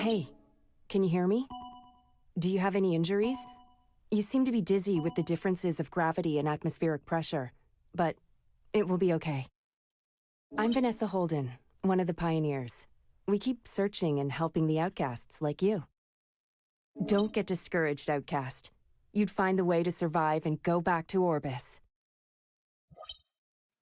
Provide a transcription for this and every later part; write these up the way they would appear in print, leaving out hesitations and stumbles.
Hey, can you hear me? Do you have any injuries? You seem to be dizzy with the differences of gravity and atmospheric pressure, but it will be okay. I'm Vanessa Holden, one of the pioneers. We keep searching and helping the outcasts like you. Don't get discouraged, outcast. You'd find the way to survive and go back to Orbis.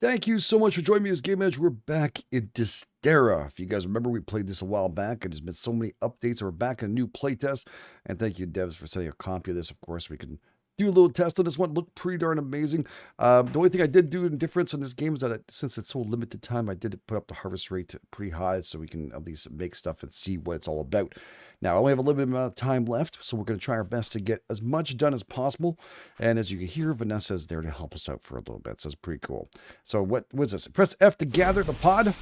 Thank you so much for joining me as GameEdged. We're back in Dysterra. If you guys remember, we played this a while back, and there's been so many updates. We're back in a new playtest. And thank you, devs, for sending a copy of this. Of course, we can do a little test on this one. Looked pretty darn amazing. The only thing I did do in difference in this game is that since it's so limited time, I did put up the harvest rate pretty high so we can at least make stuff and see what it's all about. Now, I only have a limited amount of time left, so we're going to try our best to get as much done as possible. And as you can hear, Vanessa is there to help us out for a little bit, so it's pretty cool. So what's this? Press F to gather the pod.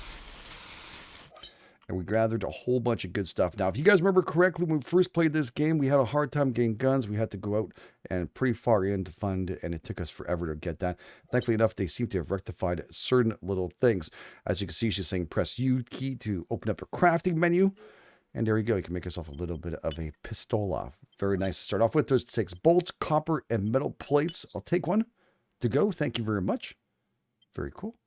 And we gathered a whole bunch of good stuff. Now, if you guys remember correctly, when we first played this game, we had a hard time getting guns. We had to go out and pretty far in to find it, and it took us forever to get that. Thankfully enough, they seem to have rectified certain little things. As you can see, she's saying press U key to open up a crafting menu. And there you go. You can make yourself a little bit of a pistola. Very nice to start off with. It takes bolts, copper, and metal plates. I'll take one to go. Thank you very much. Very cool.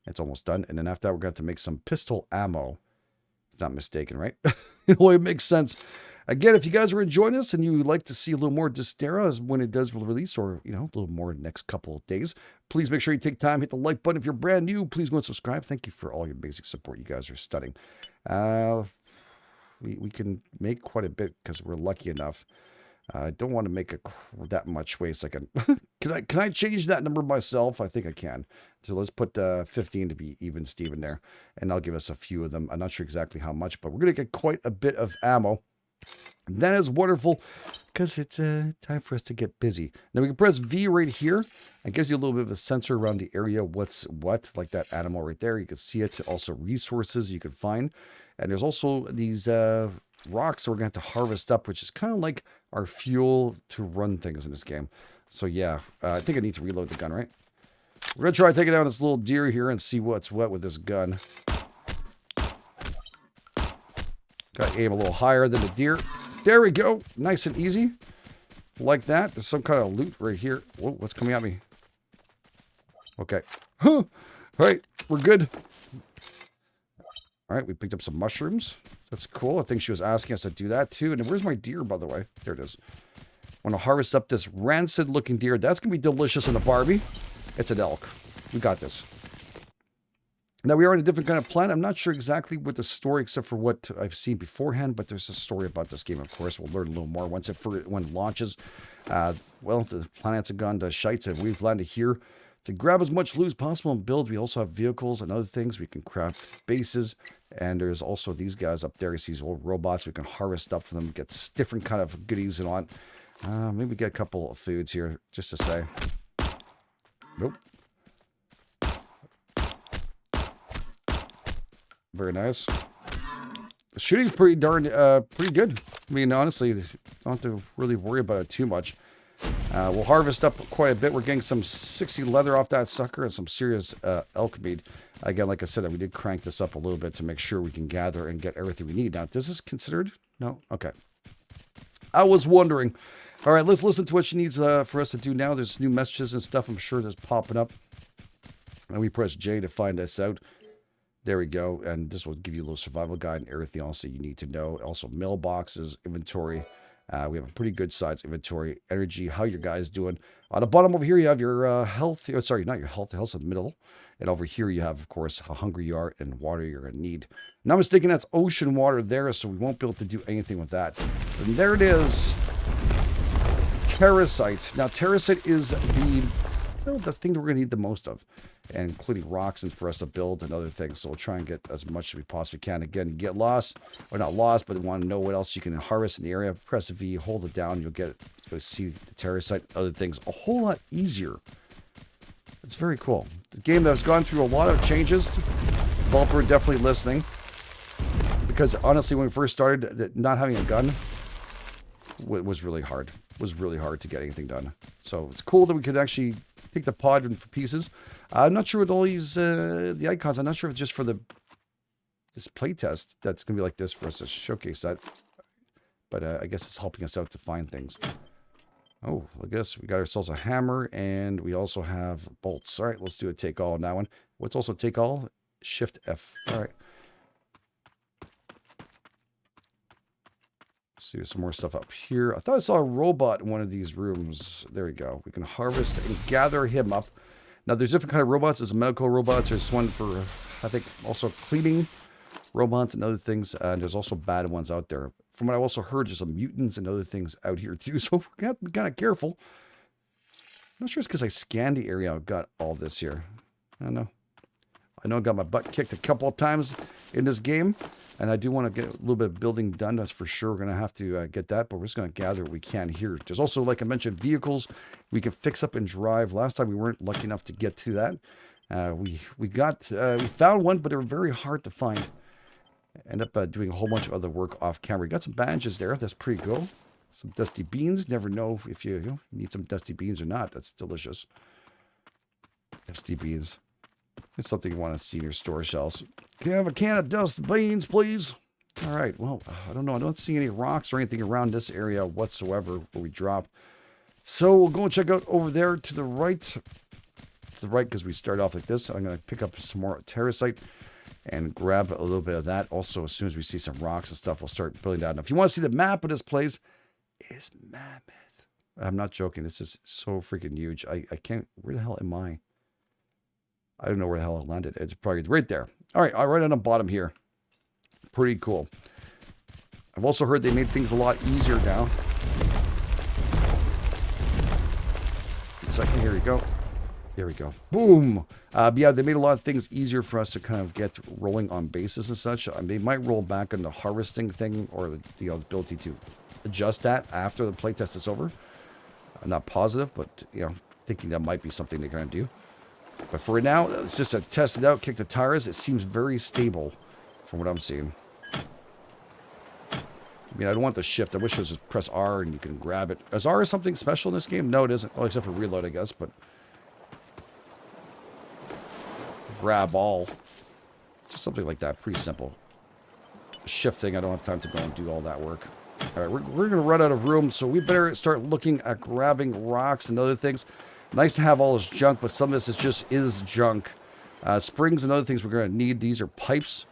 It's almost done. And then after that, we're going to make some pistol ammo. If not mistaken, right? It makes sense. Again, if you guys are enjoying this and you would like to see a little more Dysterra when it does release, or, a little more in the next couple of days, please make sure you take time, hit the like button. If you're brand new, please go and subscribe. Thank you for all your amazing support. You guys are stunning. We can make quite a bit because we're lucky enough. I don't want to make that much waste. I can. Can I change that number myself? I think I can. So let's put 15 to be even Steven there, and I'll give us a few of them. I'm not sure exactly how much, but we're gonna get quite a bit of ammo. And that is wonderful because it's time for us to get busy. Now we can press V right here. It gives you a little bit of a sensor around the area. What's what? Like that animal right there. You can see it. Also resources you can find. And there's also these rocks that we're going to have to harvest up, which is kind of like our fuel to run things in this game. So yeah, I think I need to reload the gun, right? We're going to try taking down this little deer here and see what's what with this gun. Got to aim a little higher than the deer. There we go. Nice and easy. Like that. There's some kind of loot right here. Whoa, what's coming at me? Okay. All right, we're good. All right, we picked up some mushrooms. That's cool. I think she was asking us to do that too. And where's my deer, by the way? There it is. I want to harvest up this rancid-looking deer. That's going to be delicious in the Barbie. It's an elk. We got this. Now, we are on a different kind of planet. I'm not sure exactly what the story, except for what I've seen beforehand, but there's a story about this game, of course. We'll learn a little more when it launches. Well, the planets have gone to shites, and we've landed here to grab as much loot as possible and build. We also have vehicles and other things. We can craft bases. And there's also these guys up there. You see these old robots. We can harvest up for them, get different kind of goodies and on. Maybe get a couple of foods here, just to say. Nope. Very nice. The shooting's pretty good. I mean, honestly, don't have to really worry about it too much. We'll harvest up quite a bit. We're getting some 60 leather off that sucker and some serious elk meat. Again, like I said, we did crank this up a little bit to make sure we can gather and get everything we need. Now, this is considered? No? Okay. I was wondering. All right, let's listen to what she needs for us to do now. There's new messages and stuff I'm sure that's popping up. And we press J to find this out. There we go. And this will give you a little survival guide and everything else that you need to know. Also, mailboxes, inventory. We have a pretty good size inventory, energy, how your guys doing. On the bottom over here, you have your health. Oh, sorry, not your health. The health's in the middle. And over here, you have, of course, how hungry you are and water you're going to need. Not mistaken, that's ocean water there, so we won't be able to do anything with that. And there it is. Terrasite. Now, Terrasite is the thing that we're going to need the most of, and including rocks and for us to build and other things. So we'll try and get as much as we possibly can. Again, get lost, or not lost, but want to know what else you can harvest in the area. Press V, hold it down, you'll see the Terrasite, other things a whole lot easier. It's very cool. The game that has gone through a lot of changes. Developer definitely listening, because honestly, when we first started, not having a gun was really hard. It was really hard to get anything done. So it's cool that we could actually take the pod for pieces. I'm not sure with all these the icons. I'm not sure if it's just for the this playtest that's going to be like this for us to showcase that. But I guess it's helping us out to find things. Oh, I guess we got ourselves a hammer, and we also have bolts. All right, let's do a take all on that one. What's also take all? Shift F. All right. See some more stuff up here. I thought I saw a robot in one of these rooms. There we go. We can harvest and gather him up. Now, there's different kind of robots. There's medical robots. There's one for, I think, also cleaning robots and other things. And there's also bad ones out there. From what I also heard, there's some mutants and other things out here too. So we have to be kind of careful. I'm not sure it's because I scanned the area. I've got all this here. I don't know. I know I got my butt kicked a couple of times in this game, and I do want to get a little bit of building done. That's for sure. We're going to have to get that, but we're just going to gather what we can here. There's also, like I mentioned, vehicles we can fix up and drive. Last time we weren't lucky enough to get to that. We found one, but they were very hard to find. End up doing a whole bunch of other work off camera. We got some bandages there. That's pretty cool. Some dusty beans. Never know if you need some dusty beans or not. That's delicious. Dusty beans. It's something you want to see in your store shelves. Can I have a can of dusty beans, please? All right. Well, I don't know. I don't see any rocks or anything around this area whatsoever where we drop. So we'll go and check out over there to the right. To the right, because we start off like this. I'm going to pick up some more Terrasite and grab a little bit of that. Also, as soon as we see some rocks and stuff, we'll start building down. Now, if you want to see the map of this place, it is mammoth. I'm not joking. This is so freaking huge. I can't. Where the hell am I? I don't know where the hell I landed. It's probably right there. All right, right on the bottom here. Pretty cool. I've also heard they made things a lot easier now. A second, here we go. There we go. Boom. Yeah, they made a lot of things easier for us to kind of get rolling on bases and such. They might roll back on the harvesting thing or the ability to adjust that after the playtest is over. I'm not positive, but thinking that might be something they kind of do. But for now, it's just to test it out, kick the tires. It seems very stable from what I'm seeing. I mean, I don't want the shift. I wish it was just press R and you can grab it. Is R something special in this game? No, it isn't. Well, except for reload, I guess, but grab all. Just something like that. Pretty simple. Shifting, I don't have time to go and do all that work. All right, we're going to run out of room, so we better start looking at grabbing rocks and other things. Nice to have all this junk, but some of this is junk. Springs and other things we're going to need. These are pipes.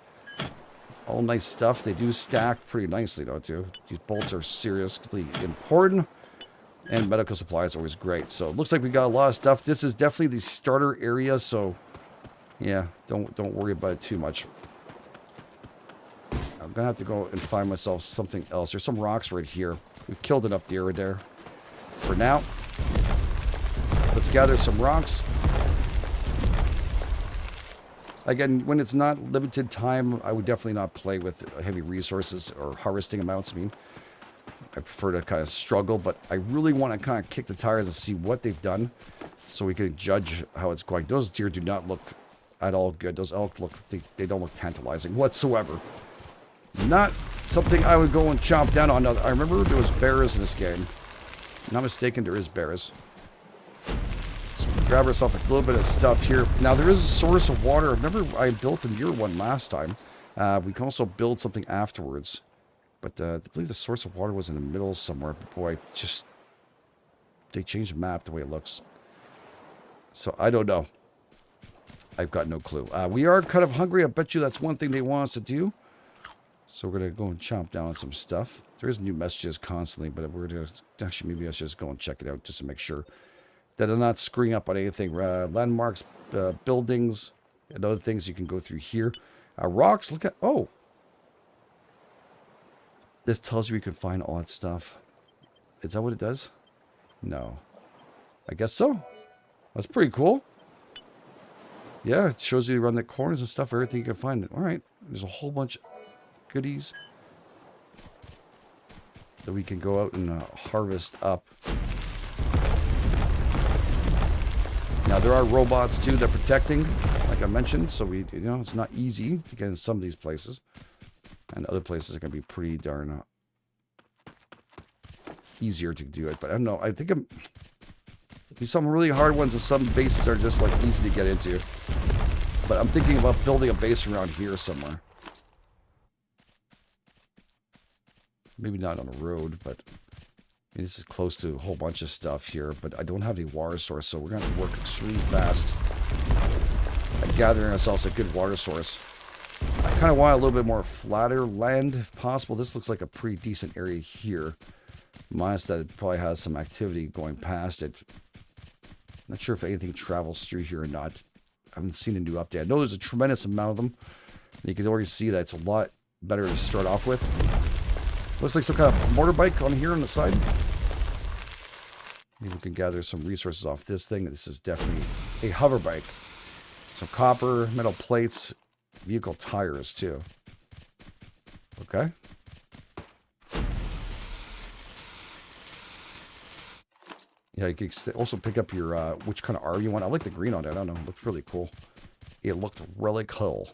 All nice stuff. They do stack pretty nicely, though, too. These bolts are seriously important. And medical supplies are always great. So it looks like we got a lot of stuff. This is definitely the starter area, so yeah, don't worry about it too much. I'm going to have to go and find myself something else. There's some rocks right here. We've killed enough deer there. For now, let's gather some rocks. Again, when it's not limited time, I would definitely not play with heavy resources or harvesting amounts. I mean, I prefer to kind of struggle, but I really want to kind of kick the tires and see what they've done so we can judge how it's going. Those deer do not look at all good. Those elk look, they don't look tantalizing whatsoever. Not something I would go and chomp down on. I remember there was bears in this game. If I'm not mistaken, there is bears. So we grab ourselves a little bit of stuff here. Now, there is a source of water. Remember, I built a near one last time. We can also build something afterwards. But I believe the source of water was in the middle somewhere. But boy, they changed the map the way it looks. So, I don't know. I've got no clue. We are kind of hungry. I bet you that's one thing they want us to do. So we're going to go and chomp down on some stuff. There's new messages constantly, but we're going to... Actually, maybe I should just go and check it out just to make sure that I'm not screwing up on anything. Landmarks, buildings, and other things you can go through here. Rocks, look at... Oh! This tells you can find all that stuff. Is that what it does? No. I guess so. That's pretty cool. Yeah, it shows you around the corners and stuff, everything you can find. All right. There's a whole bunch of goodies that we can go out and harvest up. Now, there are robots, too, that are protecting, like I mentioned. So, it's not easy to get in some of these places. And other places are going to be pretty darn easier to do it. But I don't know. I think there'll be some really hard ones and some bases are just, like, easy to get into. But I'm thinking about building a base around here somewhere. Maybe not on a road, but this is close to a whole bunch of stuff here. But I don't have any water source, so we're going to work extremely fast at gathering ourselves a good water source. I kind of want a little bit more flatter land, if possible. This looks like a pretty decent area here. Minus that it probably has some activity going past it. Not sure if anything travels through here or not. I haven't seen a new update. I know there's a tremendous amount of them. And you can already see that it's a lot better to start off with. Looks like some kind of motorbike on here on the side. Maybe we can gather some resources off this thing. This is definitely a hover bike. Some copper, metal plates, vehicle tires too. Okay. Yeah, you can also pick up your, which kind of R you want. I like the green on it. I don't know. It looks really cool. It looked really cool.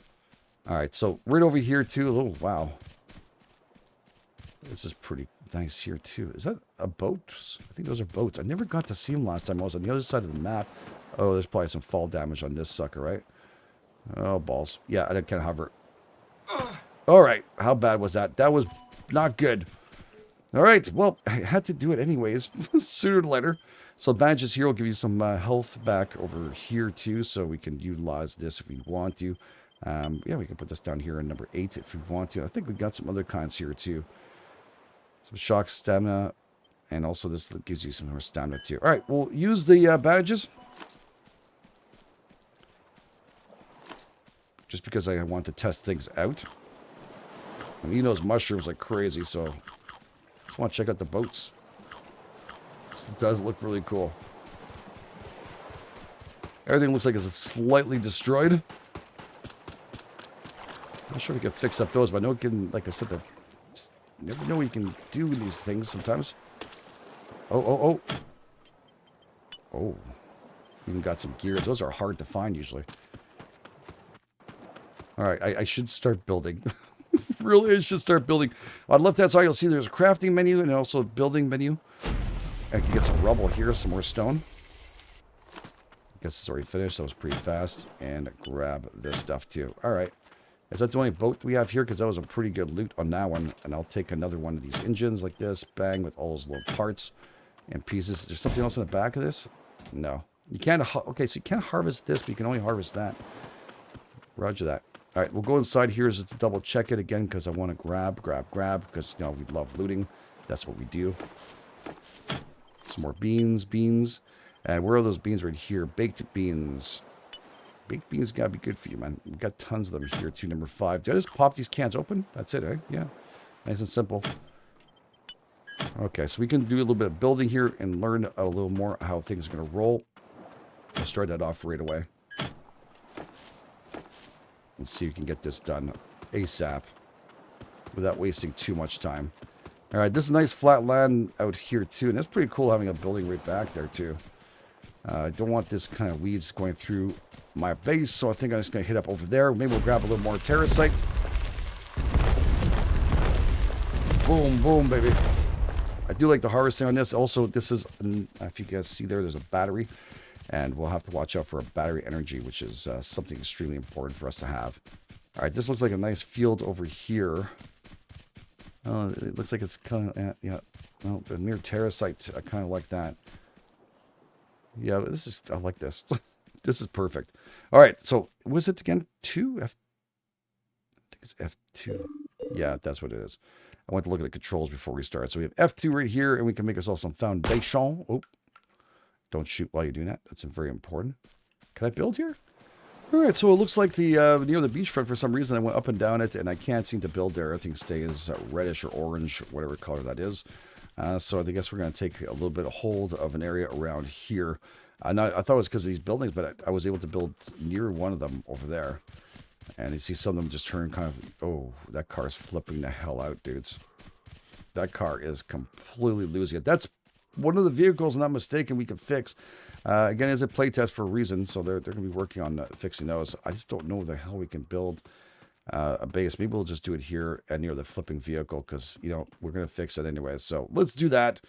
All right, so right over here, too. Oh, wow. This is pretty nice here, too. Is that a boat? I think those are boats. I never got to see them last time. I was on the other side of the map. Oh, there's probably some fall damage on this sucker, right? Oh, balls. Yeah, I can't hover. All right, how bad was that? That was not good. All right, well, I had to do it anyways, sooner or later. So badges here will give you some health back over here too, so we can utilize this if we want to. Yeah, we can put this down here in number 8 if we want to. I think we got some other kinds here too. Some shock stamina, and also this gives you some more stamina too. All right, we'll use the badges. Just because I want to test things out. I'm eating those mushrooms like crazy, so just want to check out the boats. This does look really cool. Everything looks like it's slightly destroyed. I'm not sure if we can fix up those, but I know it can, like I said, you never know what you can do with these things sometimes. Oh. Oh. Even got some gears. Those are hard to find usually. Alright, I should start building. Really, I should start building. On the left-hand side, you'll see there's a crafting menu and also a building menu. I can get some rubble here, some more stone. I guess it's already finished. That was pretty fast. And grab this stuff too. Alright. Is that the only boat we have here? Because that was a pretty good loot on that one. And I'll take another one of these engines like this. Bang, with all those little parts and pieces. Is there something else in the back of this? No. You can't... Okay, so you can't harvest this, but you can only harvest that. Roger that. Alright, we'll go inside here just to double check it again because I want to grab. Because, you know, we love looting. That's what we do. Some more beans. And where are those beans? Right here. Baked beans. Baked beans gotta be good for you, man. We've got tons of them here, too. Number 5. Did I just pop these cans open? That's it, eh? Yeah. Nice and simple. Okay, so we can do a little bit of building here and learn a little more how things are going to roll. I'll start that off right away. Let's see if we can get this done ASAP without wasting too much time. All right, this is nice flat land out here too, and it's pretty cool having a building right back there too. I don't want this kind of weeds going through my base, so I think I'm just going to hit up over there. Maybe we'll grab a little more terrasite. Boom, boom, baby. I do like the harvesting on this. Also, this is, if you guys see there's a battery. And we'll have to watch out for a battery energy, which is something extremely important for us to have. All right, this looks like a nice field over here. It looks like it's kind of, yeah. Well, the mere terrasite, I kind of like that. Yeah, I like this. This is perfect. All right, so was it again 2? I think it's F2. Yeah, that's what it is. I went to look at the controls before we start. So we have F2 right here, and we can make ourselves some foundation. Oh. Don't shoot while you're doing that. That's very important. Can I build here? All right, so it looks like the near the beachfront, for some reason, I went up and down it, and I can't seem to build there. Everything stays reddish or orange, whatever color that is. So I guess we're going to take a little bit of hold of an area around here. I thought it was because of these buildings, but I was able to build near one of them over there. And you see some of them just turn kind of... Oh, that car is flipping the hell out, dudes. That car is completely losing it. That's one of the vehicles, not mistaken, we can fix. Again, it's a playtest for a reason, so they're going to be working on fixing those. I just don't know the hell we can build a base. Maybe we'll just do it here and near the flipping vehicle because, you know, we're going to fix it anyway. So let's do that.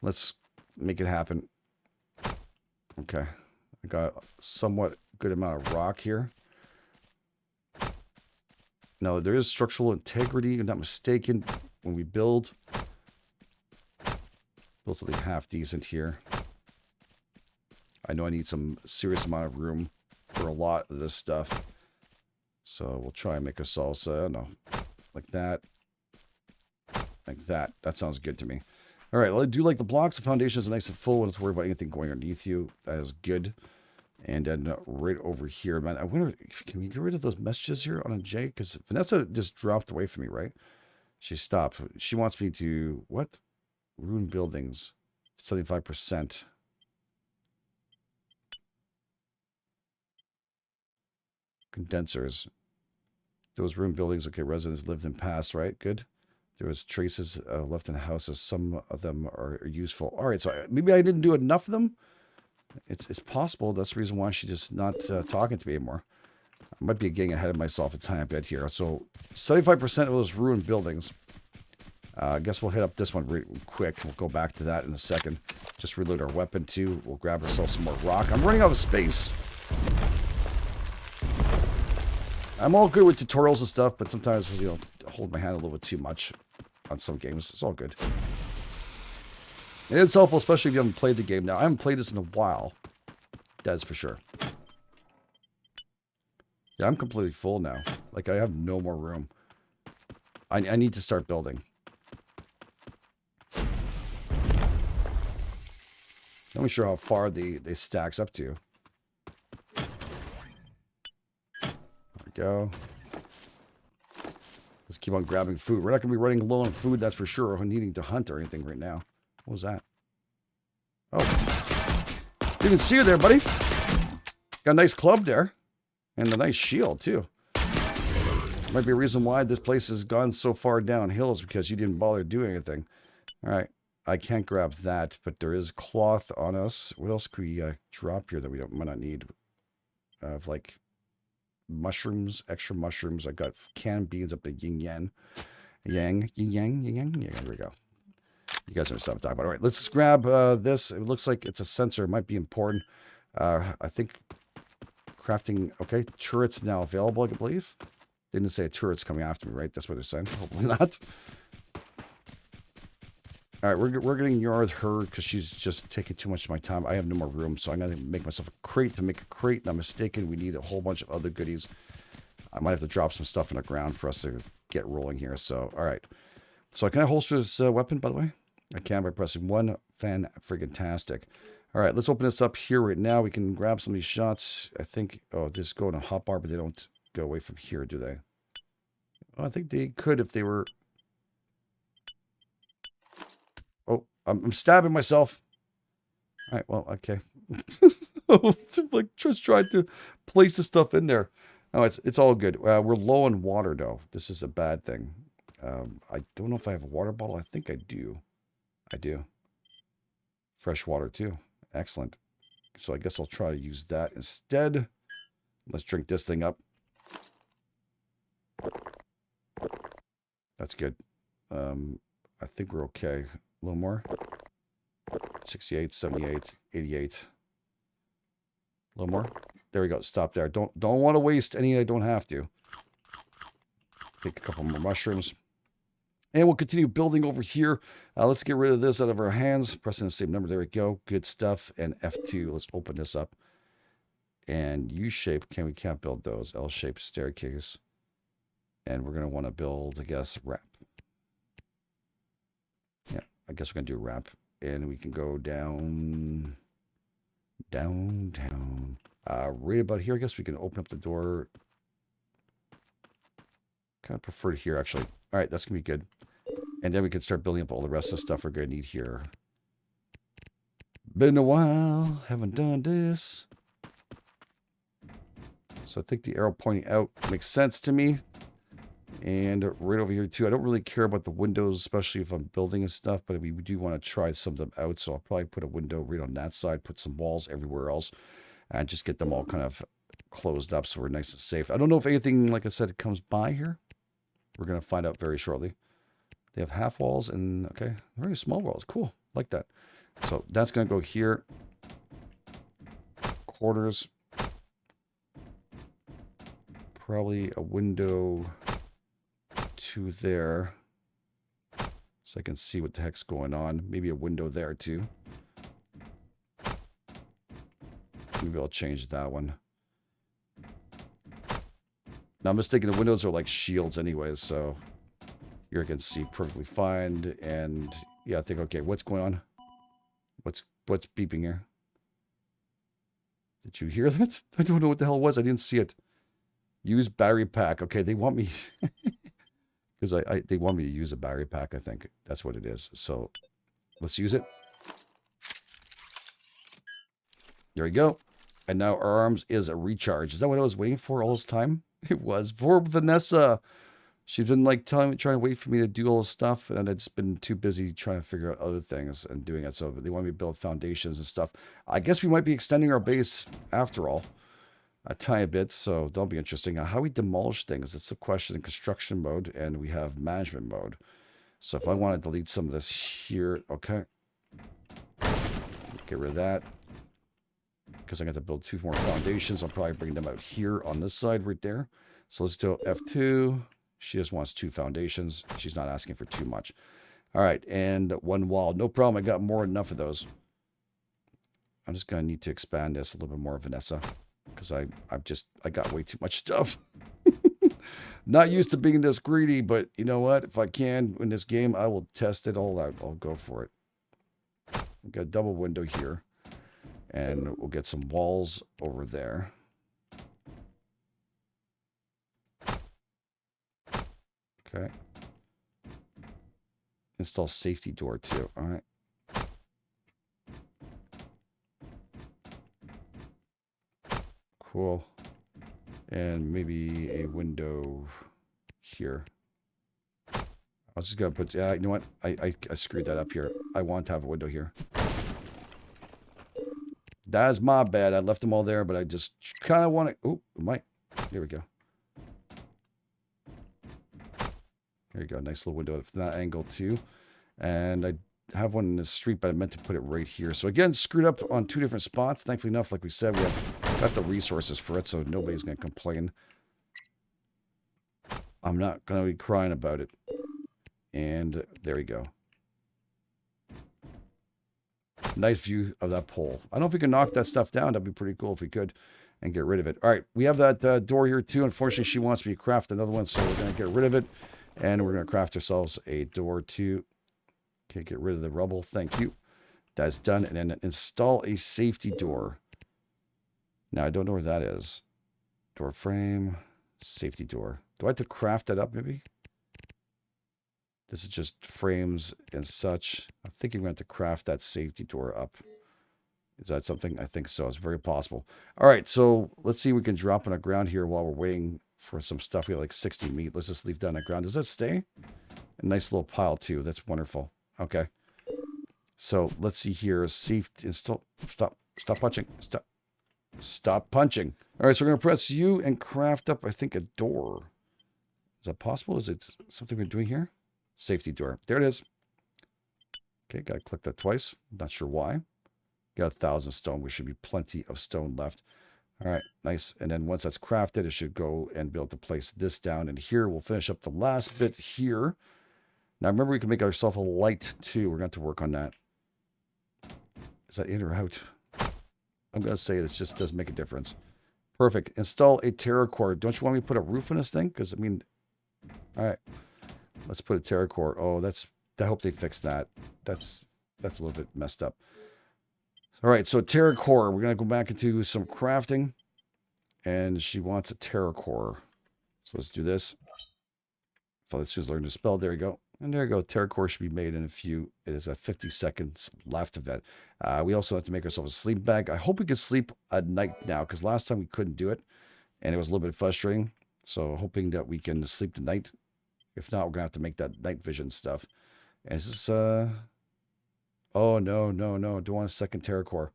Let's make it happen. Okay. I got a somewhat good amount of rock here. No, there is structural integrity, if I'm not mistaken, when we build. Build something half decent here. I know I need some serious amount of room for a lot of this stuff. So we'll try and make a salsa. No, like that. Like that. That sounds good to me. All right, well, I do like the blocks. The foundation is nice and full. We don't have to worry about anything going underneath you. That is good. And then right over here, man, I wonder, can we get rid of those messages here on a J? Because Vanessa just dropped away from me, right? She stopped. She wants me to, what? Ruin buildings. 75%. Condensers. Those ruined buildings, okay, residents lived in past, right? Good. There was traces left in houses. Some of them are useful. All right, so maybe I didn't do enough of them. It's possible. That's the reason why she's just not talking to me anymore. I might be getting ahead of myself a tiny bit here. So 75% of those ruined buildings. I guess we'll hit up this one real quick. We'll go back to that in a second. Just reload our weapon too. We'll grab ourselves some more rock. I'm running out of space. I'm all good with tutorials and stuff, but sometimes, you know, I hold my hand a little bit too much on some games. It's all good. And it's helpful, especially if you haven't played the game now. I haven't played this in a while. That's for sure. Yeah, I'm completely full now. Like, I have no more room. I need to start building. Not sure how far they stacks up to. There we go. Let's keep on grabbing food. We're not going to be running low on food, that's for sure, or needing to hunt or anything right now. What was that? Oh. Didn't see you there, buddy. Got a nice club there. And a nice shield, too. Might be a reason why this place has gone so far downhill is because you didn't bother doing anything. All right. I can't grab that, but there is cloth on us. What else could we drop here that we might not need? Like mushrooms, extra mushrooms. I got canned beans up at yin yang. Yin yang. Yeah, there we go. You guys understand what I'm talking about. All right, let's just grab this. It looks like it's a sensor. It might be important. I think crafting. Okay, turrets now available, I believe. They didn't say a turret's coming after me, right? That's what they're saying. Hopefully not. All right, we're getting yard her because she's just taking too much of my time. I have no more room, so I'm going to make myself a crate to make a crate. Not mistaken, we need a whole bunch of other goodies. I might have to drop some stuff in the ground for us to get rolling here. So, all right. So, can I holster this weapon, by the way? I can by pressing 1. Fan-friggin-tastic. All right, let's open this up here right now. We can grab some of these shots. I think, oh, this go in a hotbar, but they don't go away from here, do they? Well, I think they could if they were... Oh, I'm stabbing myself. All right, well, okay. Like, just trying to place the stuff in there. No, it's all good. We're low on water, though. This is a bad thing. I don't know if I have a water bottle. I think I do. I do. Fresh water, too. Excellent. So I guess I'll try to use that instead. Let's drink this thing up. That's good. I think we're okay. A little more. 68, 78, 88. A little more. There we go. Stop there. Don't want to waste any I don't have to. Take a couple more mushrooms. And we'll continue building over here. Let's get rid of this out of our hands. Pressing the same number. There we go. Good stuff. And F2. Let's open this up. And U-shape. We can't build those. L-shape staircase. And we're going to want to build, I guess, ramp. Yeah, I guess we're going to do a ramp. And we can go down. Downtown. Right about here, I guess we can open up the door. Kind of prefer here, actually. All right, that's going to be good. And then we can start building up all the rest of the stuff we're going to need here. Been a while. Haven't done this. So I think the arrow pointing out makes sense to me. And right over here, too. I don't really care about the windows, especially if I'm building and stuff. But we do want to try some of them out. So I'll probably put a window right on that side. Put some walls everywhere else. And just get them all kind of closed up so we're nice and safe. I don't know if anything, like I said, comes by here. We're going to find out very shortly. They have half walls and, okay, very small walls. Cool. Like that. So that's going to go here. Quarters. Probably a window to there. So I can see what the heck's going on. Maybe a window there too. Maybe I'll change that one. Now I'm mistaken, the windows are like shields anyways, so here I can see perfectly fine. And yeah, I think, okay, what's going on? What's beeping here? Did you hear that? I don't know what the hell it was. I didn't see it. Use battery pack. Okay, they want me because they want me to use a battery pack, I think. That's what it is. So let's use it. There we go. And now our arms is a recharge. Is that what I was waiting for all this time? It was for Vanessa. She's been like trying to wait for me to do all this stuff, and I've just been too busy trying to figure out other things and doing it. So they want me to build foundations and stuff. I guess we might be extending our base after all a tiny bit, so that'll be interesting. Now, how we demolish things, that's the question in construction mode, and we have management mode. So if I want to delete some of this here, okay. Get rid of that. Because I got to build 2 more foundations. I'll probably bring them out here on this side right there. So let's do F2. She just wants 2 foundations. She's not asking for too much. All right, and 1 wall. No problem. I got more than enough of those. I'm just going to need to expand this a little bit more, Vanessa. Because I got way too much stuff. Not used to being this greedy, but you know what? If I can in this game, I will test it all out. I'll go for it. We've got a double window here. And we'll get some walls over there. Okay. Install safety door too. All right. Cool. And maybe a window here. I was just gonna put, you know what? I screwed that up here. I want to have a window here. That's my bad. I left them all there, but I just kind of want to... Oh, it might. Here we go. There you go. Nice little window from that angle, too. And I have one in the street, but I meant to put it right here. So, again, screwed up on 2 different spots. Thankfully enough, like we said, we have got the resources for it, so nobody's going to complain. I'm not going to be crying about it. And there we go. Nice view of that pole. I don't know if we can knock that stuff down. That'd be pretty cool if we could and get rid of it. All right, we have that door here too. Unfortunately, she wants me to craft another one, so we're going to get rid of it. And we're going to craft ourselves a door too. Okay, get rid of the rubble. Thank you. That's done. And then install a safety door. Now, I don't know where that is. Door frame, safety door. Do I have to craft that up maybe? This is just frames and such. I'm thinking we're going to have to craft that safety door up. Is that something? I think so. It's very possible. All right, so let's see if we can drop on the ground here while we're waiting for some stuff. We have like 60 meat. Let's just leave that on the ground. Does that stay? A nice little pile too. That's wonderful. Okay. So let's see here. Safety install. Stop punching. Stop punching. All right, so we're going to press U and craft up, I think, a door. Is that possible? Is it something we're doing here? Safety door. There it is. Okay, got to click that twice. Not sure why. Got 1,000 stone. We should be plenty of stone left. All right, nice. And then once that's crafted, it should go and be able to place this down. And here, we'll finish up the last bit here. Now, remember, we can make ourselves a light, too. We're going to have to work on that. Is that in or out? I'm going to say this just doesn't make a difference. Perfect. Install a Terracore. Don't you want me to put a roof on this thing? Because, I mean, all right. Let's put a Terracore. Oh, I hope they fix that. That's a little bit messed up. All right, so Terracore. We're going to go back into some crafting. And she wants a Terracore. So let's do this. Let's just learn to spell. There you go. And there you go. Terracore should be made in a few. It is 50 seconds left of it. We also have to make ourselves a sleep bag. I hope we can sleep at night now, because last time we couldn't do it. And it was a little bit frustrating. So hoping that we can sleep tonight. If not, we're going to have to make that night vision stuff. And is this, oh, no. Don't want a second Terracore.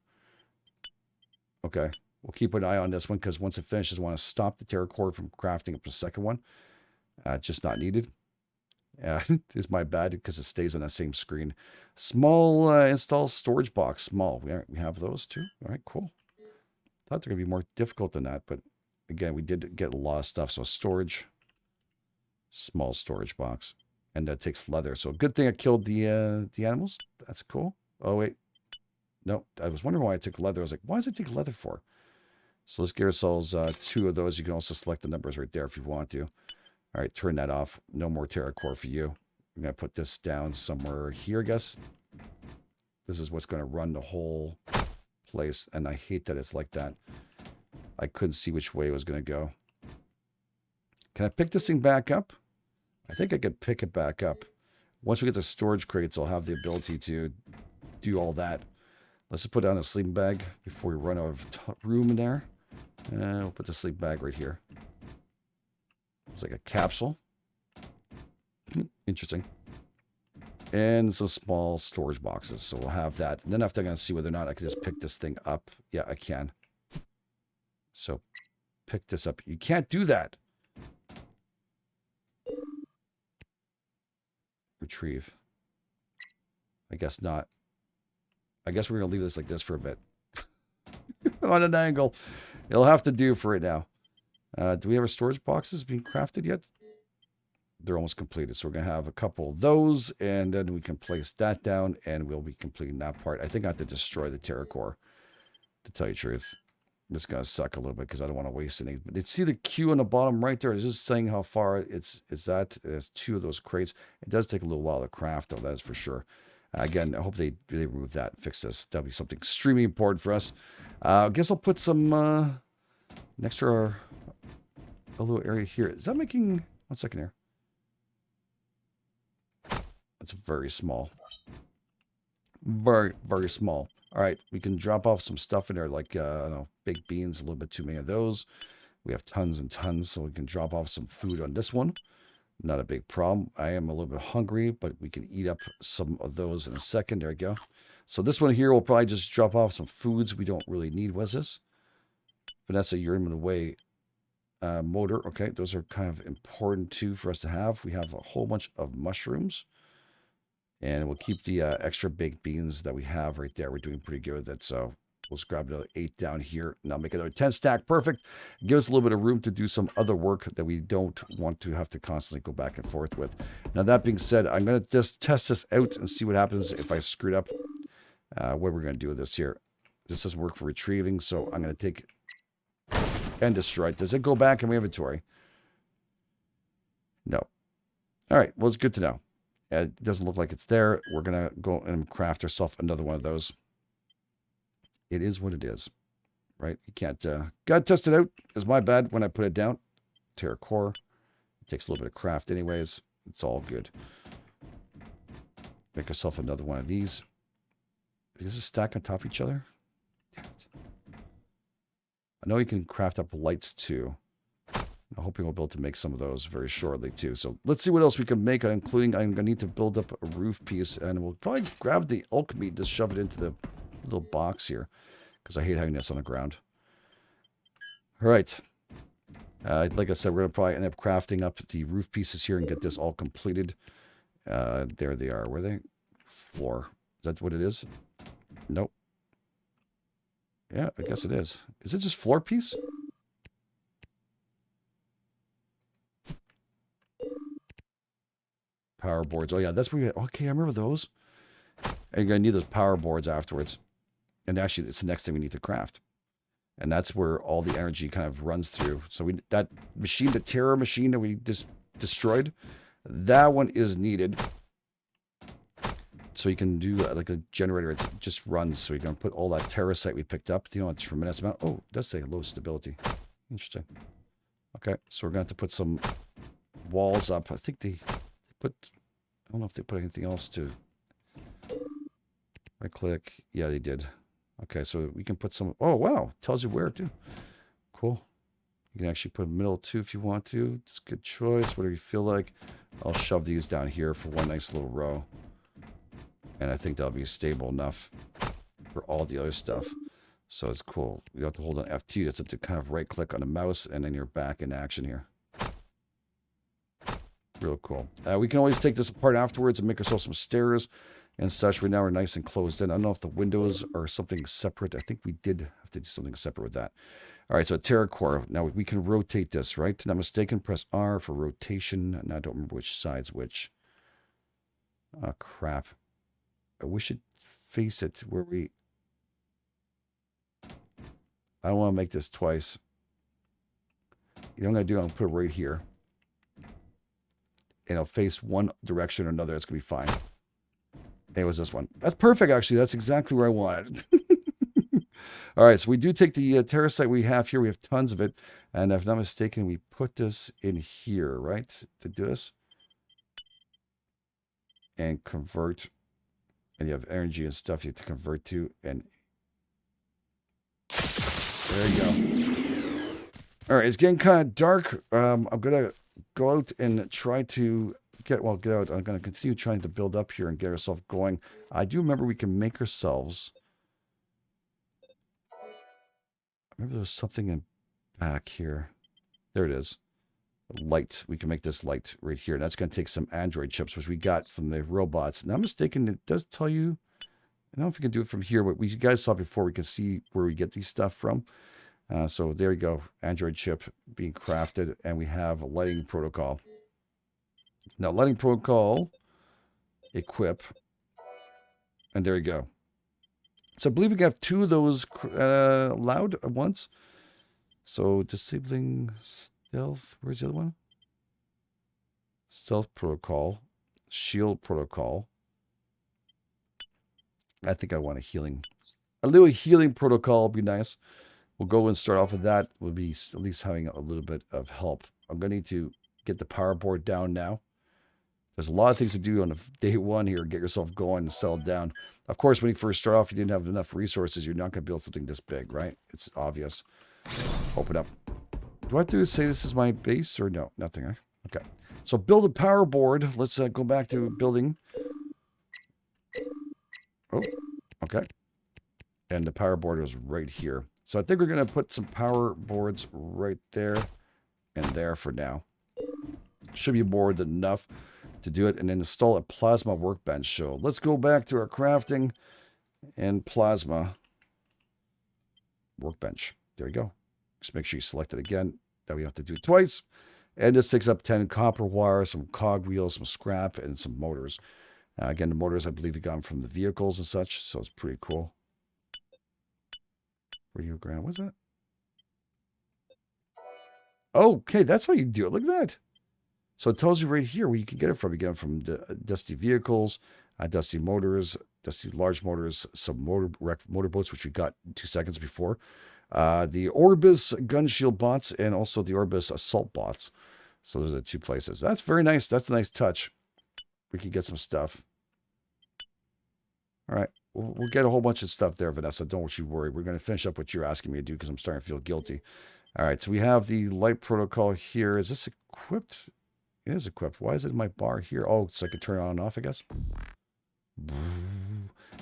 Okay. We'll keep an eye on this one, because once it finishes, I want to stop the Terracore from crafting up the second one. Just not needed. It's my bad, because it stays on that same screen. Small install storage box. Small. We have those too. All right, cool. Thought they're going to be more difficult than that, but again, we did get a lot of stuff. So storage. Small storage box. And that takes leather. So good thing I killed the animals. That's cool. Oh, wait. No, I was wondering why I took leather. I was like, why does it take leather for? So let's get ourselves 2 of those. You can also select the numbers right there if you want to. All right, turn that off. No more Terracore for you. I'm going to put this down somewhere here, I guess. This is what's going to run the whole place. And I hate that it's like that. I couldn't see which way it was going to go. Can I pick this thing back up? I think I could pick it back up. Once we get the storage crates, I'll have the ability to do all that. Let's just put down a sleeping bag before we run out of room in there. We'll put the sleeping bag right here. It's like a capsule. Interesting. And some small storage boxes. So we'll have that. And then after I'm going to see whether or not I can just pick this thing up. Yeah, I can. So pick this up. You can't do that. Retrieve. I guess not. I guess we're going to leave this like this for a bit. On an angle. It'll have to do for right now. Do we have our storage boxes being crafted yet? They're almost completed. So we're going to have a couple of those. And then we can place that down. And we'll be completing that part. I think I have to destroy the Terracore. To tell you the truth. This is going to suck a little bit because I don't want to waste any. But did see the Q on the bottom right there? It's just saying how far it's that. There's 2 of those crates. It does take a little while to craft, though. That is for sure. Again, I hope they remove that and fix this. That'll be something extremely important for us. I guess I'll put some next to a little area here. Is that making... 1 second here. That's very small. Very, very small. All right, we can drop off some stuff in there, like, I don't know, baked beans, a little bit too many of those. We have tons and tons, so we can drop off some food on this one. Not a big problem. I am a little bit hungry, but we can eat up some of those in a second. There we go. So this one here, we'll probably just drop off some foods we don't really need. What's this? Vanessa, you're in the way. Motor. Okay, those are kind of important, too, for us to have. We have a whole bunch of mushrooms. And we'll keep the extra baked beans that we have right there. We're doing pretty good with it. So we'll just grab another 8 down here. And I'll make another 10 stack. Perfect. Give us a little bit of room to do some other work that we don't want to have to constantly go back and forth with. Now, that being said, I'm going to just test this out and see what happens if I screwed up. What we're going to do with this here. This doesn't work for retrieving. So I'm going to take and destroy it. Does it go back in my inventory? No. All right. Well, it's good to know. It doesn't look like it's there. We're going to go and craft ourselves another one of those. It is what it is, right? You can't, got to test it out. It's my bad when I put it down. Terracore. It takes a little bit of craft anyways. It's all good. Make ourselves another one of these. Is this stack on top of each other? Damn it. I know you can craft up lights too. I'm hoping we'll be able to make some of those very shortly, too. So let's see what else we can make, including I'm going to need to build up a roof piece, and we'll probably grab the elk meat, just shove it into the little box here, because I hate having this on the ground. All right. Like I said, we're going to probably end up crafting up the roof pieces here and get this all completed. There they are. Where are they? Floor. Is that what it is? Nope. Yeah, I guess it is. Is it just floor piece? Power boards. Oh, yeah, that's where we... Okay, I remember those. And you're going to need those power boards afterwards. And actually, it's the next thing we need to craft. And that's where all the energy kind of runs through. So that machine, the Terra machine that we just destroyed, that one is needed. So you can do like a generator. It just runs. So you can put all that Terrasite we picked up. You know, a tremendous amount. Oh, it does say low stability. Interesting. Okay, so we're going to have to put some walls up. I think they put... I don't know if they put anything else to... Right click. Yeah, they did. Okay, so we can put some... Oh, wow. Tells you where to. Cool. You can actually put a middle too if you want to. It's a good choice. Whatever you feel like. I'll shove these down here for one nice little row. And I think that'll be stable enough for all the other stuff. So it's cool. You don't have to hold on F2. That's to kind of right click on the mouse and then you're back in action here. Real cool. We can always take this apart afterwards and make ourselves some stairs and such. Right now we're nice and closed in. I don't know if the windows are something separate. I think we did have to do something separate with that. All right, so Terracore. Now we can rotate this, right? Not mistaken, press R for rotation. And I don't remember which side's which. Oh, crap. We should face it where we... I don't want to make this twice. You know what I'm going to do? I'm going to put it right here. And I'll face one direction or another. It's going to be fine. It was this one. That's perfect, actually. That's exactly where I wanted. All right, so we do take the Terrasite we have here. We have tons of it. And if I'm not mistaken, we put this in here, right? To do this. And convert. And you have energy and stuff you have to convert to. And there you go. All right, it's getting kind of dark. I'm going to go out and try to get out. I'm going to continue trying to build up here and get ourselves going. I do remember we can make ourselves... I remember there's something in back here. There it is. Light. We can make this light right here. And that's going to take some Android chips, which we got from the robots. And I'm mistaken, it does tell you... I don't know if we can do it from here, but you guys saw before we can see where we get these stuff from. So there you go. Android chip being crafted. And we have a lighting protocol. Now, lighting protocol, equip. And there you go. So I believe we have 2 of those allowed at once. So disabling stealth. Where's the other one? Stealth protocol. Shield protocol. I think I want a little healing protocol would be nice. We'll go and start off with that. We'll be at least having a little bit of help. I'm going to need to get the power board down now. There's a lot of things to do on day one here. Get yourself going and settle down. Of course, when you first start off, you didn't have enough resources. You're not going to build something this big, right? It's obvious. Open up. Do I have to say this is my base or no? Nothing, right? Okay. So build a power board. Let's go back to building. Oh, okay. And the power board is right here. So I think we're going to put some power boards right there and there for now. Should be more than enough to do it. And then install a plasma workbench. So let's go back to our crafting and plasma workbench. There you go. Just make sure you select it again. That we don't have to do it twice. And this takes up 10 copper wire, some cog wheels, some scrap, and some motors. Again, the motors, I believe, we got them from the vehicles and such, so it's pretty cool. Radiogram, what's that? Okay, that's how you do it. Look at that. So it tells you right here where you can get it from. You get it from Dusty Vehicles, Dusty Motors, Dusty Large Motors, some motorboats, which we got 2 seconds before. The Orbis Gun Shield bots, and also the Orbis Assault bots. So those are the 2 places. That's very nice. That's a nice touch. We can get some stuff. All right. We'll get a whole bunch of stuff there, Vanessa. Don't you worry. We're going to finish up what you're asking me to do because I'm starting to feel guilty. All right. So we have the light protocol here. Is this equipped? It is equipped. Why is it in my bar here? Oh, so I can turn it on and off, I guess.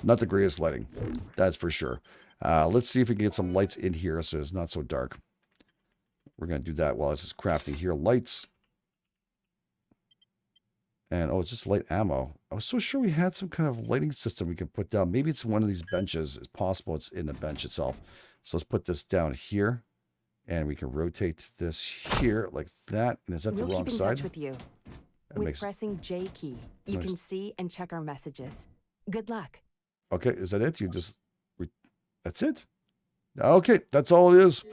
Not the greatest lighting. That's for sure. Let's see if we can get some lights in here so it's not so dark. We're going to do that while this is crafting here. Lights. And, oh, it's just light ammo. I was so sure we had some kind of lighting system we could put down. Maybe it's one of these benches. It's possible it's in the bench itself. So let's put this down here. And we can rotate this here like that. And is that the wrong side? We'll keep in touch with you. With pressing J key, you can see and check our messages. Good luck. Okay, is that it? You just... That's it? Okay, that's all it is.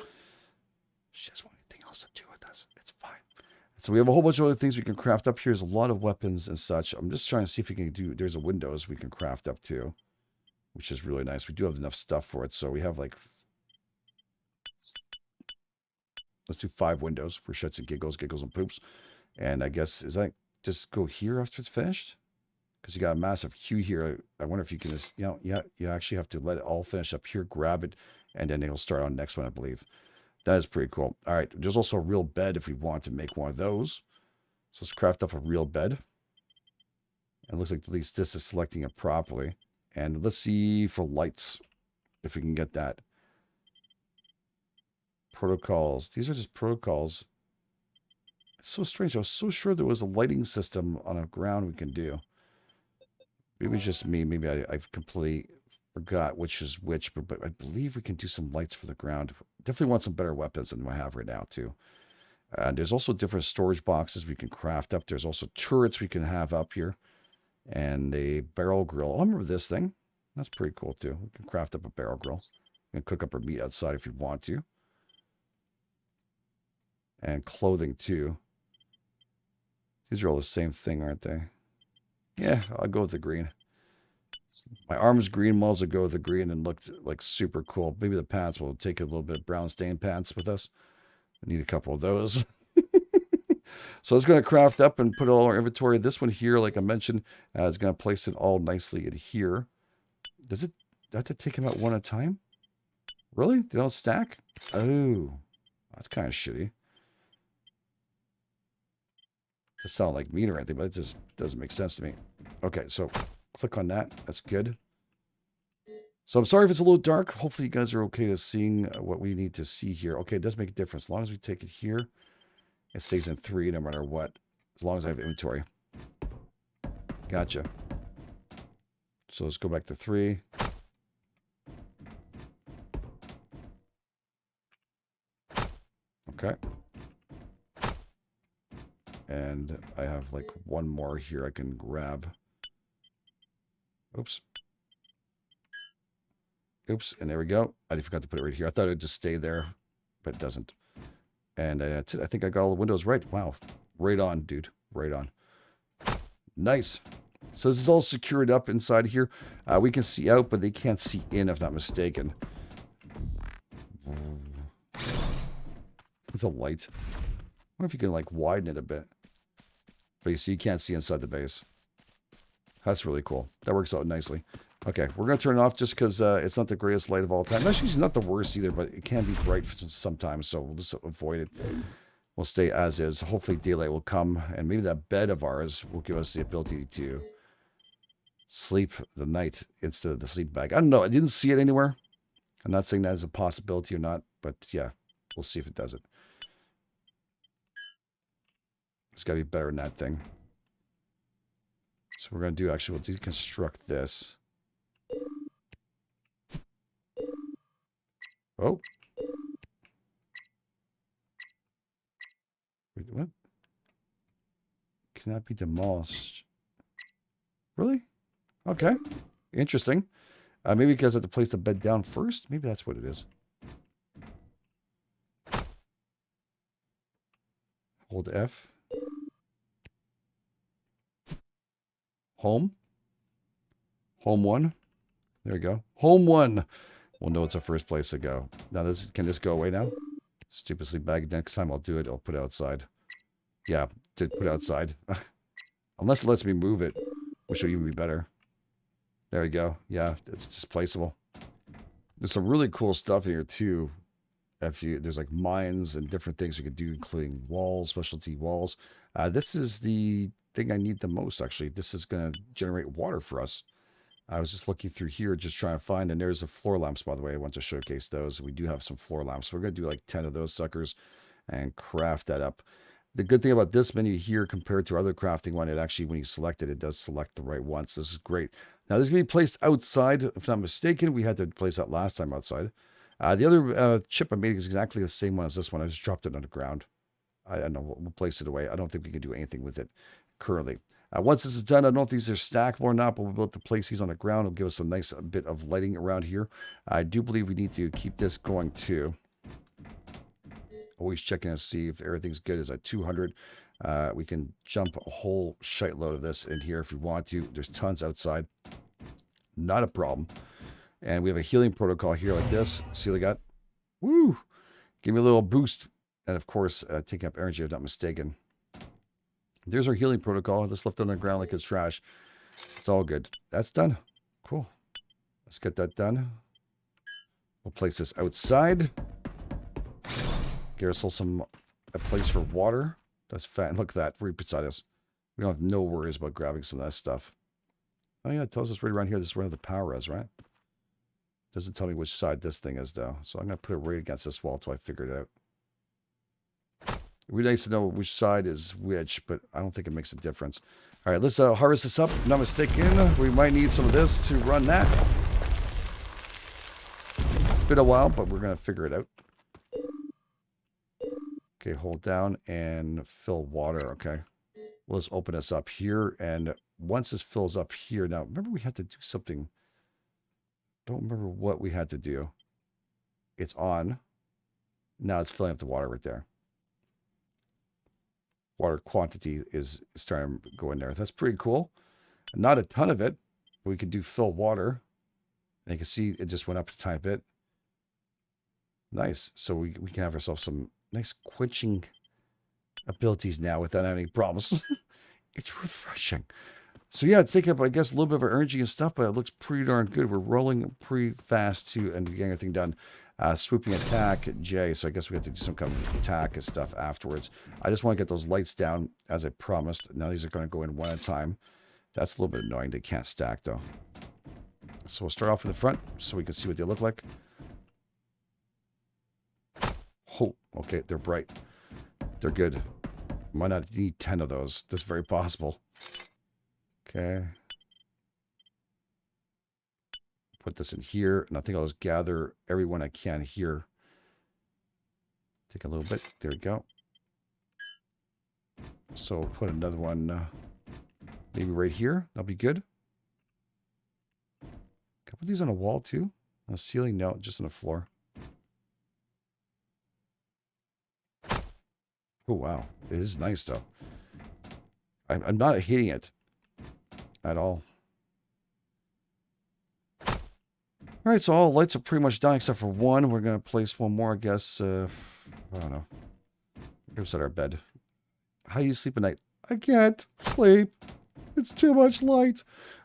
She doesn't want anything else to do with us. It's fine. So we have a whole bunch of other things we can craft up here. There's a lot of weapons and such. I'm just trying to see if we can do... There's a windows we can craft up too, which is really nice. We do have enough stuff for it. So we have like... Let's do 5 windows for shits and giggles and poops. And I guess, is that just go here after it's finished? Because you got a massive queue here. I wonder if you can just, you know, you actually have to let it all finish up here, grab it, and then it'll start on the next one, I believe. That is pretty cool. All right, there's also a real bed if we want to make one of those. So let's craft up a real bed. It looks like at least this is selecting it properly. And let's see for lights, if we can get that. Protocols. These are just protocols. It's so strange. I was so sure there was a lighting system on a ground we can do. Maybe it's just me. Maybe I've completely forgot which is which, but I believe we can do some lights for the ground. Definitely want some better weapons than I have right now, too. And there's also different storage boxes we can craft up. There's also turrets we can have up here. And a barrel grill. Oh, I remember this thing. That's pretty cool, too. We can craft up a barrel grill. You can cook up our meat outside if you want to. And clothing, too. These are all the same thing, aren't they? Yeah, I'll go with the green. My arm's green, might as well go with the green and look like super cool. Maybe the pants will take a little bit of brown stain pants with us. I need a couple of those. So it's going to craft up and put all our inventory. This one here, like I mentioned, is going to place it all nicely in here. Does it have to take them out one at a time? Really? They don't stack? Oh, that's kind of shitty. Doesn't sound like mean or anything, but it just doesn't make sense to me. Okay, so click on that. That's good. So I'm sorry if it's a little dark. Hopefully you guys are okay to seeing what we need to see here. Okay, it does make a difference. As long as we take it here, it stays in 3 no matter what. As long as I have inventory. Gotcha. So let's go back to 3. Okay. And I have like one more here I can grab. Oops. Oops, and there we go. I forgot to put it right here. I thought it would just stay there, but it doesn't. And that's it. I think I got all the windows right. Wow. Right on, dude. Right on. Nice. So this is all secured up inside here. We can see out, but they can't see in, if not mistaken. With a light. I wonder if you can, like, widen it a bit. But you see, you can't see inside the base. That's really cool. That works out nicely. Okay, we're going to turn it off just because it's not the greatest light of all time. Actually, it's not the worst either, but it can be bright sometimes, so we'll just avoid it. We'll stay as is. Hopefully daylight will come, and maybe that bed of ours will give us the ability to sleep the night instead of the sleep bag. I don't know. I didn't see it anywhere. I'm not saying that is a possibility or not, but yeah, we'll see if it does it. It's got to be better than that thing. So we're going to do, actually, we'll deconstruct this. Oh. Wait, what? Cannot be demolished. Really? Okay. Interesting. Maybe because I have to place the bed down first? Maybe that's what it is. Hold F. Home. Home 1. There you go. Home 1. We'll know it's our first place to go. Now, can this go away now? Stupid sleep bag. Next time I'll do it, I'll put it outside. Yeah, to put it outside. Unless it lets me move it, which will even be better. There we go. Yeah, it's displaceable. There's some really cool stuff in here, too. There's like mines and different things you can do, including walls, specialty walls. This is the thing I need the most, actually. This is going to generate water for us. I was just looking through here, just trying to find, and there's the floor lamps, by the way. I want to showcase those. We do have some floor lamps. So we're going to do like 10 of those suckers and craft that up. The good thing about this menu here compared to our other crafting one, it actually, when you select it, it does select the right one. So this is great. Now, this is going to be placed outside, if not mistaken. We had to place that last time outside. The other chip I made is exactly the same one as this one. I just dropped it on the ground. I don't know. We'll place it away. I don't think we can do anything with it currently. Once this is done, I don't know if these are stackable or not, but we'll be able to place these on the ground. It'll give us a nice bit of lighting around here. I do believe we need to keep this going too. Always checking to see if everything's good. Is at 200. We can jump a whole shite load of this in here if we want to. There's tons outside. Not a problem. And we have a healing protocol here like this. See what I got? Woo! Give me a little boost. And of course, taking up energy if I'm not mistaken. There's our healing protocol. This left on the ground like it's trash. It's all good. That's done. Cool. Let's get that done. We'll place this outside. Get ourselves a place for water. That's fat. Look at that. Right beside us. We don't have no worries about grabbing some of that stuff. Oh yeah, it tells us right around here this is where the power is, right? Doesn't tell me which side this thing is though. So I'm going to put it right against this wall until I figure it out. It would be nice to know which side is which, but I don't think it makes a difference. All right, let's harvest this up. If I'm not mistaken, we might need some of this to run that. It's been a while, but we're going to figure it out. Okay, hold down and fill water. Okay. We'll just open this up here. And once this fills up here, now remember we had to do something. Don't remember what we had to do. It's on. Now it's filling up the water right there. Water quantity is starting to go in there. That's pretty cool. Not a ton of it. But we can do fill water. And you can see it just went up a tiny bit. Nice. So we can have ourselves some nice quenching abilities now without any problems. It's refreshing. So yeah, it's taking up, I guess, a little bit of our energy and stuff, but it looks pretty darn good. We're rolling pretty fast too and getting everything done. Swooping attack, J. So I guess we have to do some kind of attack and stuff afterwards. I just want to get those lights down as I promised. Now these are going to go in one at a time. That's a little bit annoying. They can't stack though. So we'll start off with the front so we can see what they look like. Oh, okay, they're bright. They're good. Might not need 10 of those. That's very possible. Okay. Put this in here, and I think I'll just gather everyone I can here. Take a little bit. There we go. So we'll put another one maybe right here. That'll be good. Can I put these on a wall too? On a ceiling? No, just on the floor. Oh, wow. It is nice, though. I'm not hating it at all. All right, so all the lights are pretty much done except for one. We're going to place one more, I guess. I don't know. We're at our bed. How do you sleep at night? I can't sleep. It's too much light.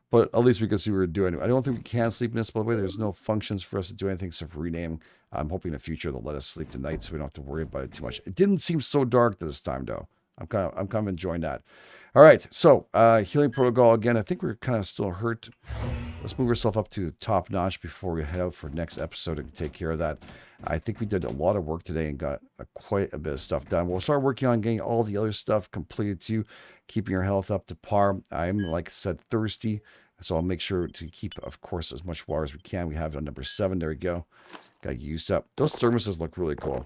But at least we can see what we're doing. I don't think we can sleep in this, by the way. There's no functions for us to do anything except for rename. I'm hoping in the future they'll let us sleep tonight so we don't have to worry about it too much. It didn't seem so dark this time, though. I'm kind of enjoying that. All right, so healing protocol again. I think we're kind of still hurt. Let's move ourselves up to top notch before we head out for next episode and take care of that. I think we did a lot of work today and got quite a bit of stuff done. We'll start working on getting all the other stuff completed too, keeping your health up to par. I'm, like I said, thirsty, so I'll make sure to keep, of course, as much water as we can. We have it on number 7. There we go. Got used up. Those thermoses look really cool.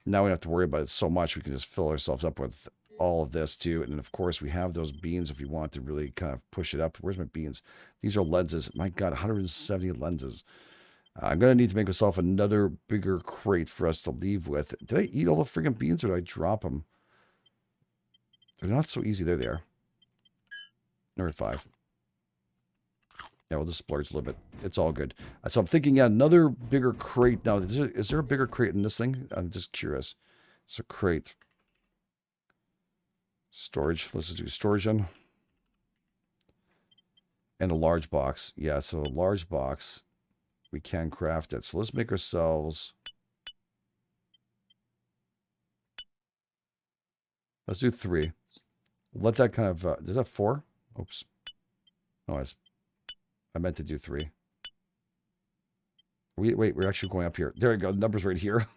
Now we don't have to worry about it so much. We can just fill ourselves up with all of this too. And then, of course, we have those beans if you want to really kind of push it up. Where's my beans? These are lenses. My God, 170 lenses. I'm going to need to make myself another bigger crate for us to leave with. Did I eat all the friggin' beans or did I drop them? They're not so easy. There they are. Number 5. Yeah, we'll just splurge a little bit. It's all good. So I'm thinking, yeah, another bigger crate. Now, is there a bigger crate in this thing? I'm just curious. It's a crate. Storage. Let's just do storage on. And a large box. Yeah, so a large box. We can craft it. So let's make ourselves... Let's do 3. Let that kind of... is that 4? Oops. No, I meant to do 3. Wait, we're actually going up here. There we go. The number's right here.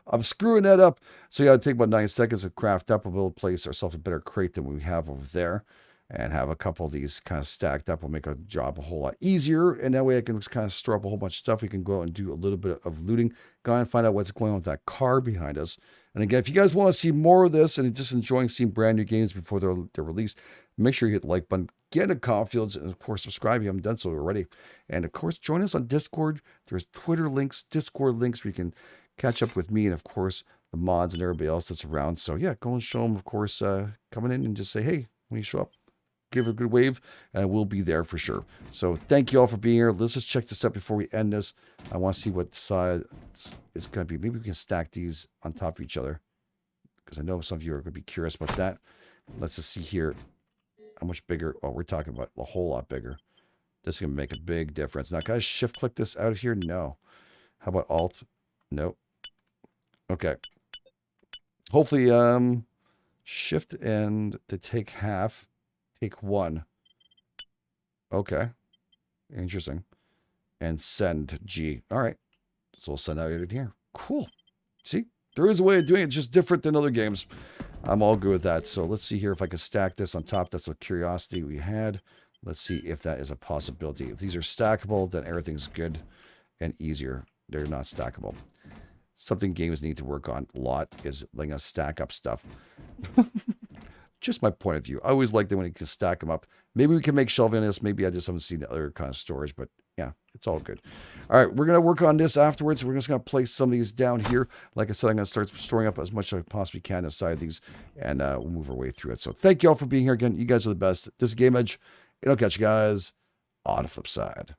I'm screwing that up. So yeah, it'll take about 9 seconds to craft up. We'll be able to place ourselves a better crate than we have over there. And have a couple of these kind of stacked up will make our job a whole lot easier. And that way I can just kind of store up a whole bunch of stuff. We can go out and do a little bit of looting. Go and find out what's going on with that car behind us. And again, if you guys want to see more of this and just enjoying seeing brand new games before they're released, make sure you hit the like button, get a Caulfields, and of course subscribe if you haven't done so already. And of course, join us on Discord. There's Twitter links, Discord links where you can catch up with me and of course the mods and everybody else that's around. So yeah, go and show them, of course, coming in and just say, hey, when you show up, give it a good wave, and we'll be there for sure. So thank you all for being here. Let's just check this out before we end this. I want to see what the size is going to be. Maybe we can stack these on top of each other, because I know some of you are going to be curious about that. Let's just see here. How much bigger? Oh, we're talking about a whole lot bigger. This is going to make a big difference. Now, can I shift click this out of here? No. How about Alt? Nope. Okay. Hopefully, shift and to take half. Take 1. Okay. Interesting. And send G. All right. So we'll send out in here. Cool. See? There is a way of doing it, just different than other games. I'm all good with that. So let's see here if I can stack this on top. That's a curiosity we had. Let's see if that is a possibility. If these are stackable, then everything's good and easier. They're not stackable. something games need to work on a lot is letting us stack up stuff. Just my point of view. I always like them when you can stack them up. Maybe we can make shelving this. Maybe I just haven't seen the other kind of storage, but yeah, it's all good. All right, we're going to work on this afterwards. We're just going to place some of these down here. Like I said, I'm going to start storing up as much as I possibly can inside of these, and we'll move our way through it. So thank you all for being here again. You guys are the best. This is GameEdged, and I'll catch you guys on the flip side.